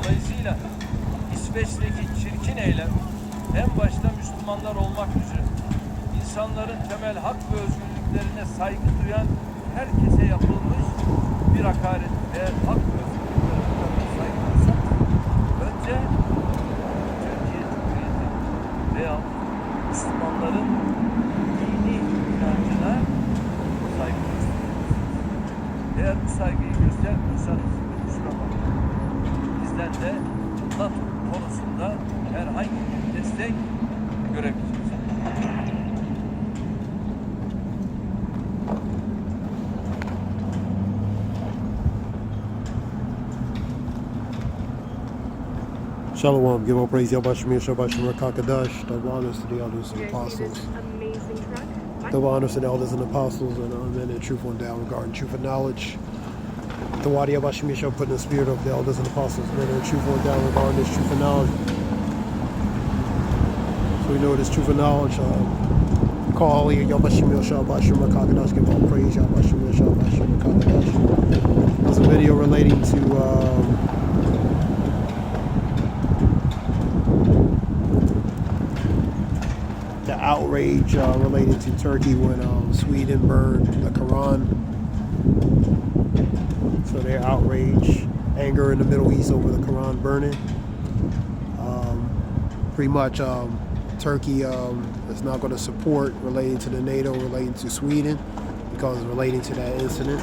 Dolayısıyla İsveç'teki çirkin eylem en başta Müslümanlar olmak üzere insanların temel hak ve özgürlüklerine saygı duyan herkese yapılmış bir hakaret. Eğer hak ve özgürlüklerine saygı duysak önce Türkiye Cumhuriyeti veya Müslümanların dini inancına saygı gösteririz. Eğer bu saygıyı göstermiyorsanız kusura bakmayın. Bizden de NATO konusunda herhangi bir destek görebiliriz. Shalom, give all praise Yahweh Shabbat Kakadash, double honors to the elders and apostles. Double honors to the elders and apostles and men in truth on down regarding truth and knowledge. The Wadi Yahweh shall put in the spirit of the elders and apostles, men in truth on down regarding this truth and knowledge. So we know this truth and knowledge. Call Yahweh Shabbat Kakadash, give all praise Yahweh Shabbat Kakadash. There's a video relating to the outrage related to Turkey when Sweden burned the Quran. So their outrage, anger in the Middle East over the Quran burning. Pretty much Turkey is not going to support relating to the NATO, relating to Sweden, because relating to that incident.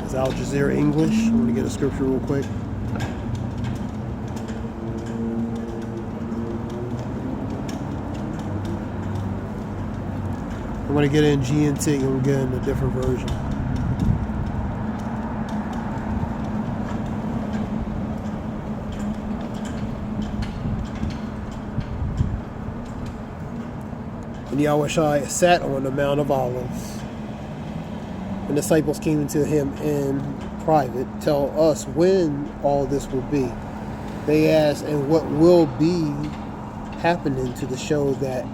It's Al Jazeera English. I'm going to get a scripture real quick. I'm going to get in GNT and we'll get in a different version. And Yahushua sat on the Mount of Olives. And the disciples came to him in private. Tell us when all this will be. They asked, and what will be happening to the show that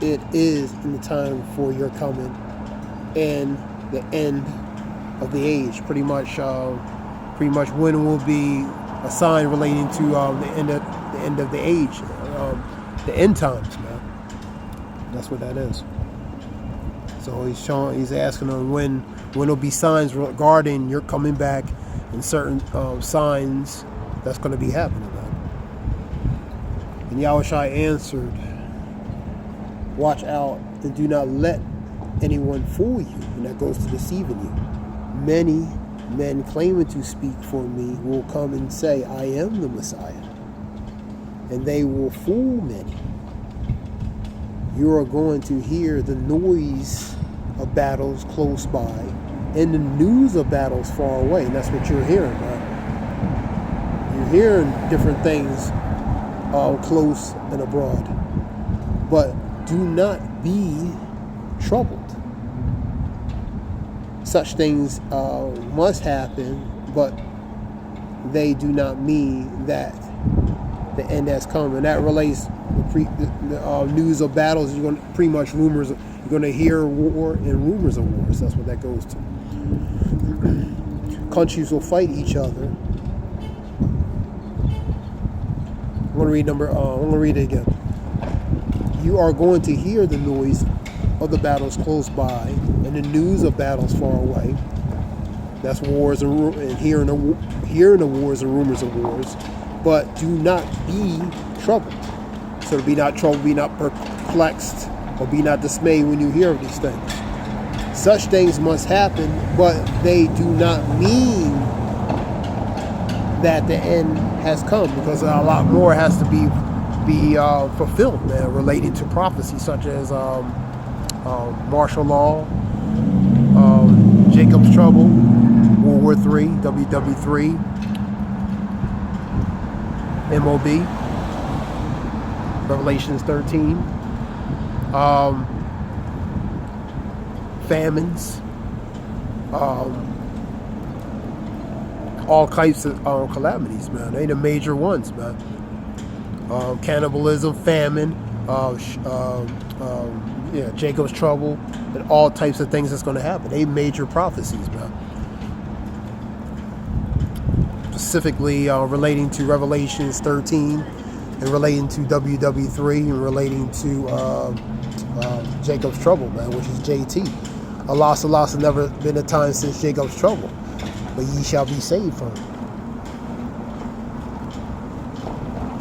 it is in the time for your coming and the end of the age. Pretty much when will be a sign relating to the end of the age, the end times, man. That's what that is. So he's asking them when will be signs regarding your coming back and certain signs that's going to be happening, man. And Yahushua answered, watch out and do not let anyone fool you, and that goes to deceiving you. Many men claiming to speak for me will come and say, I am the Messiah, and they will fool many. You are going to hear the noise of battles close by and the news of battles far away, and that's what you're hearing, right? You're hearing different things close and abroad, but do not be troubled. Such things must happen, but they do not mean that the end has come. And that relates the news of battles. You're going to pretty much rumors. You're going to hear war and rumors of wars. That's what that goes to. Countries will fight each other. I'm going to read it again. You are going to hear the noise of the battles close by and the news of battles far away. That's wars and hearing the wars and rumors of wars. But do not be troubled. So be not troubled, be not perplexed, or be not dismayed when you hear of these things. Such things must happen, but they do not mean that the end has come, because a lot more has to be fulfilled, man, relating to prophecy such as martial law, Jacob's trouble, World War III, WW3, MOB, Revelations 13, famines, all types of calamities, man. They the major ones, man. Cannibalism, famine, Jacob's trouble, and all types of things that's going to happen. They major prophecies, man. specifically relating to Revelations 13 and relating to WW3 and relating to Jacob's trouble, man, which is JT. Alas, has never been a time since Jacob's trouble, but ye shall be saved from it.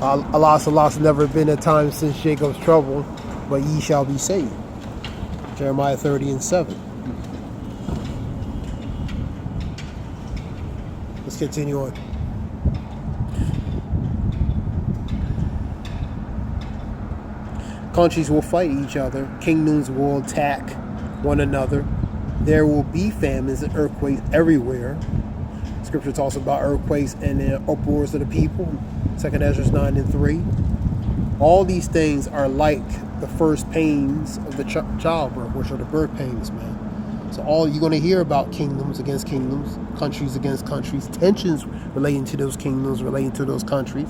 Alas, has never been a time since Jacob's trouble, but ye shall be saved. Jeremiah 30:7. Let's continue on. Countries will fight each other. Kingdoms will attack one another. There will be famines and earthquakes everywhere. Scripture talks about earthquakes and the uproars of the people. 2 Ezra 9:3. All these things are like the first pains of the childbirth, which are the birth pains, man. So all you're going to hear about kingdoms against kingdoms, countries against countries, tensions relating to those kingdoms, relating to those countries.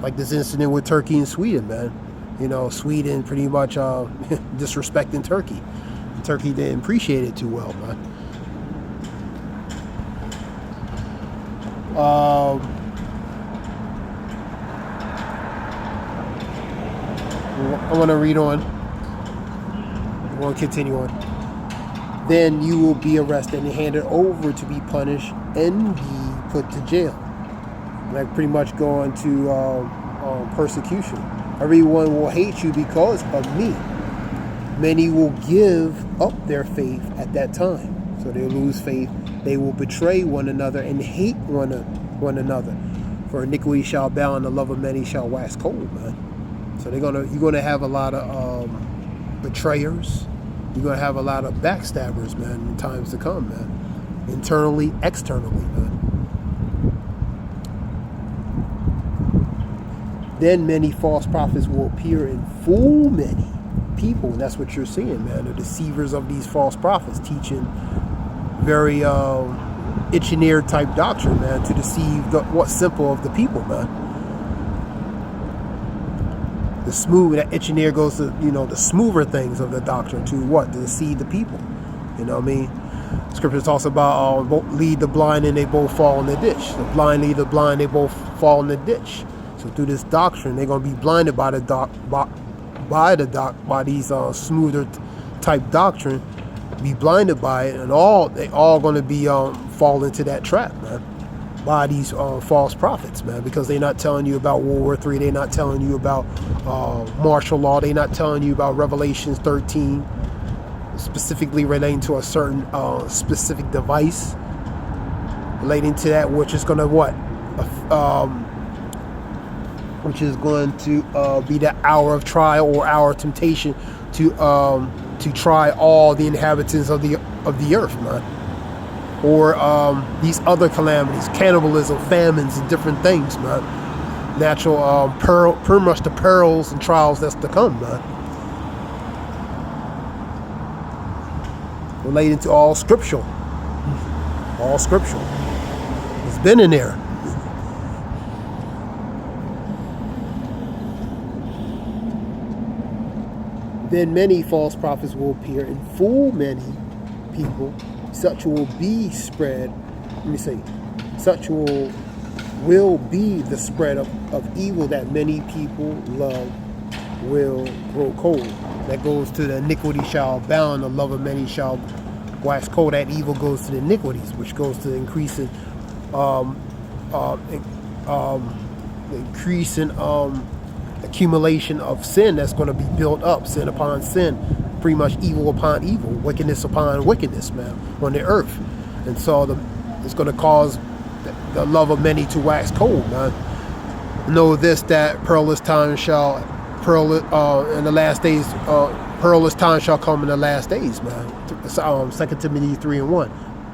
Like this incident with Turkey and Sweden, man. You know, Sweden pretty much disrespecting Turkey. Turkey didn't appreciate it too well, man. I want to read on. I want to continue on. Then you will be arrested and handed over to be punished and be put to jail. Like pretty much going to persecution. Everyone will hate you because of me. Many will give up their faith at that time. So they'll lose faith. They will betray one another and hate one another. For iniquity shall abound and the love of many shall wax cold, man. So you're gonna have a lot of betrayers. You're gonna have a lot of backstabbers, man, in times to come, man. Internally, externally, man. Then many false prophets will appear and fool many people, and that's what you're seeing, man. The deceivers of these false prophets teaching very itching-ear type doctrine, man, to deceive what's simple of the people, man. The smooth, that itching ear goes to, the smoother things of the doctrine to what? To deceive the people. You know what I mean? Scripture talks about lead the blind and they both fall in the ditch. The blind lead the blind, they both fall in the ditch. So through this doctrine, they're going to be blinded by these smoother type doctrine, be blinded by it, and they all going to be fall into that trap, man, by these false prophets, man, because they're not telling you about World War III, they're not telling you about martial law, they're not telling you about Revelations 13, specifically relating to a certain specific device, relating to that, which is going to what? Which is going to be the hour of trial or hour of temptation to try all the inhabitants of the earth, man. Or these other calamities, cannibalism, famines, and different things, man. Natural, pretty much the perils and trials that's to come, man. Relating to all scriptural. All scriptural. It's been in there. Then many false prophets will appear and fool many people. Such will be spread. Such will be the spread of evil that many people love will grow cold. That goes to the iniquity shall abound, the love of many shall wax cold. That evil goes to the iniquities, which goes to the increasing accumulation of sin that's going to be built up, sin upon sin, pretty much evil upon evil, wickedness upon wickedness, man, on the earth. And so it's going to cause the love of many to wax cold, man. Know this, that perilous time shall in the last days, perilous time shall come in the last days, man. 2 Timothy 3:1.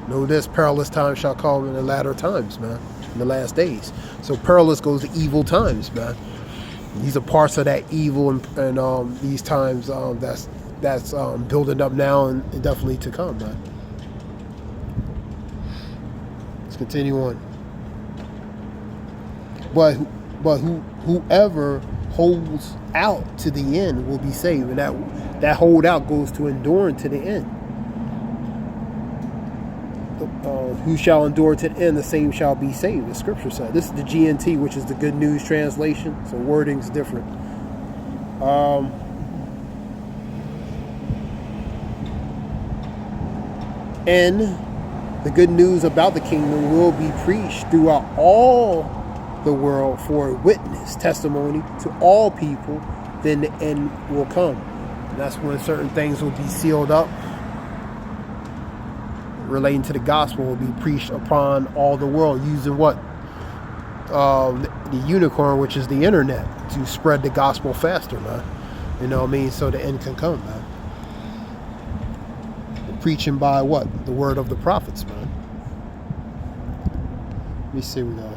Know this, perilous time shall come in the latter times, man, in the last days. So perilous goes to evil times, man. These are parts of that evil and these times that's building up now and definitely to come, man. Let's continue on. But whoever holds out to the end will be saved, and that hold out goes to enduring to the end. who shall endure to the end, the same shall be saved. The scripture said. This is the GNT, which is the Good News translation. So wording's different. And the good news about the kingdom will be preached throughout all the world for a witness, testimony to all people. Then the end will come. And that's when certain things will be sealed up relating to the gospel will be preached upon all the world using what? The unicorn, which is the internet, to spread the gospel faster, man. You know what I mean? So the end can come, man. Preaching by what? The word of the prophets, man. Let me see what we got here.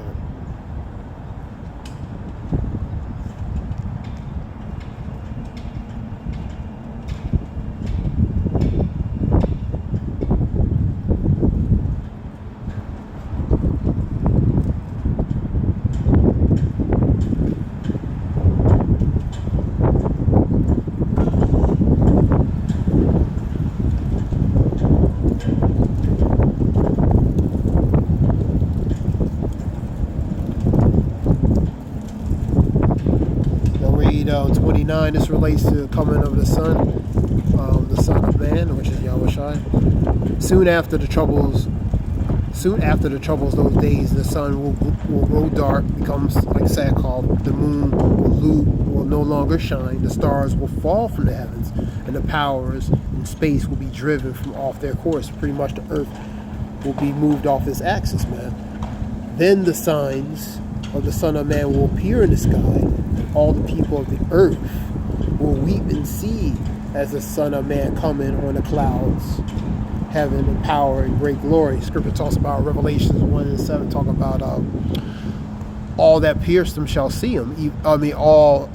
Read 29. This relates to the coming of the Son of Man, which is Yahushua. Soon after the troubles, those days, the sun will grow dark, becomes like sackcloth. The moon will no longer shine. The stars will fall from the heavens, and the powers in space will be driven from off their course. Pretty much the earth will be moved off its axis, man. Then the signs of the Son of Man will appear in the sky, and all the people of the earth will weep and see as the Son of Man coming on the clouds, heaven and power and great glory. Scripture talks about Revelations 1 and 7, talking about all that pierced him shall see him. I mean, all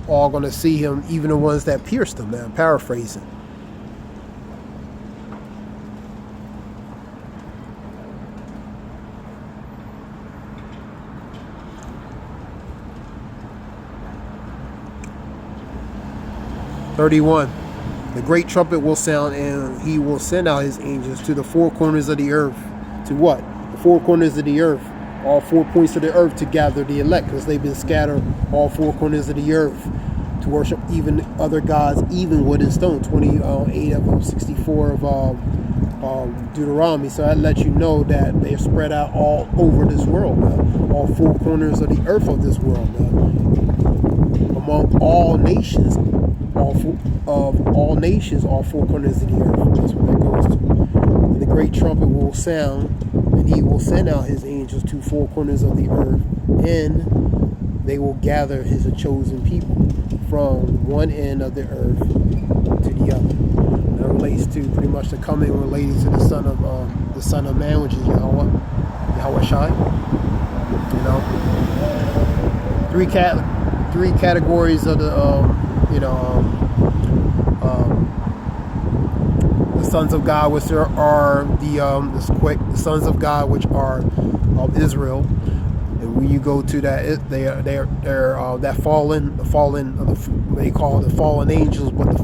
going to see him, even the ones that pierced him, man. Paraphrasing. The great trumpet will sound, and he will send out his angels to the four corners of the earth. To what? The four corners of the earth. All 4 points of the earth to gather the elect, because they've been scattered all 4 corners of the earth to worship even other gods, even wood and stone. 28 of 64 of Deuteronomy. So that lets you know that they're spread out all over this world, man. All 4 corners of the earth of this world, man. Among all nations. All nations, all 4 corners of the earth. That's what that goes to. And the great trumpet will sound, and he will send out his angels to 4 corners of the earth, and they will gather his chosen people from one end of the earth to the other. That relates to pretty much the coming related to the Son of Man, which is Yahweh Shai. You know, three categories of the the sons of God, which are the sons of God, which are of Israel. And when you go to that, they're that they call it the fallen angels, but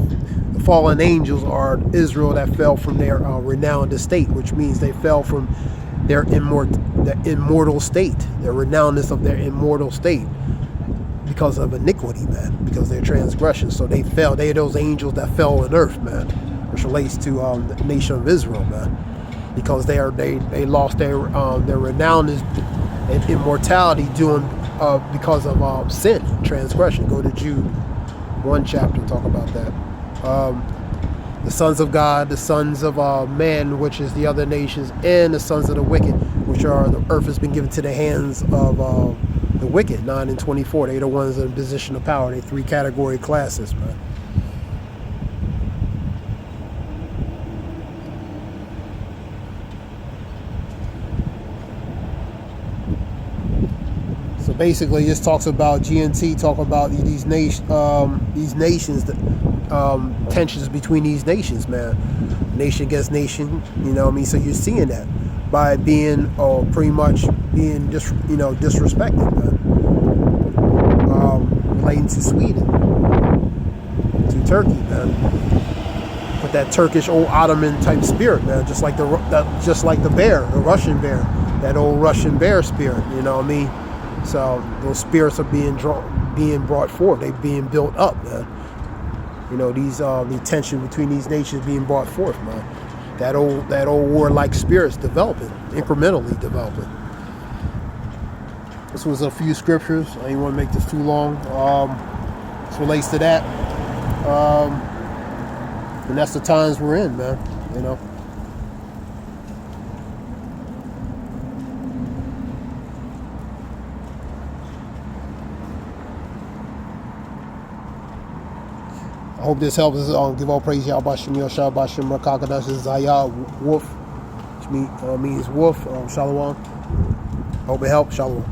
the fallen angels are Israel that fell from their renowned estate, which means they fell from their immortal state, their renownedness of their immortal state, because of iniquity, man, because of their transgression. So they fell. They are those angels that fell on earth, man, which relates to the nation of Israel, man, because they lost their renownedness and immortality because of sin, transgression. Go to Jude 1 chapter, talk about that. The sons of God, the sons of man, which is the other nations, and the sons of the wicked, which are the earth has been given to the hands of the wicked, 9 and 24. They're the ones in position of power. They're 3 category classes, man. So basically, this talks about GNT, talk about these nations, tensions between these nations, man. Nation against nation, you know what I mean? So you're seeing that by being pretty much being disrespected, man. Relating to Sweden, to Turkey, man. But that Turkish old Ottoman type spirit, man, just like the bear, the Russian bear, that old Russian bear spirit. You know what I mean? So those spirits are being brought forth. They're being built up, man. You know, the tension between these nations being brought forth, man. That old warlike spirit's developing, incrementally developing. This was a few scriptures. I didn't want to make this too long. This relates to that. And that's the times we're in, man. You know. I hope this helps us. Give all praise, Yahweh Bashim, Yahweh Bashim, Rakakadash, Zayah, Wolf, which means wolf. Shalom. Hope it helps. Shalom.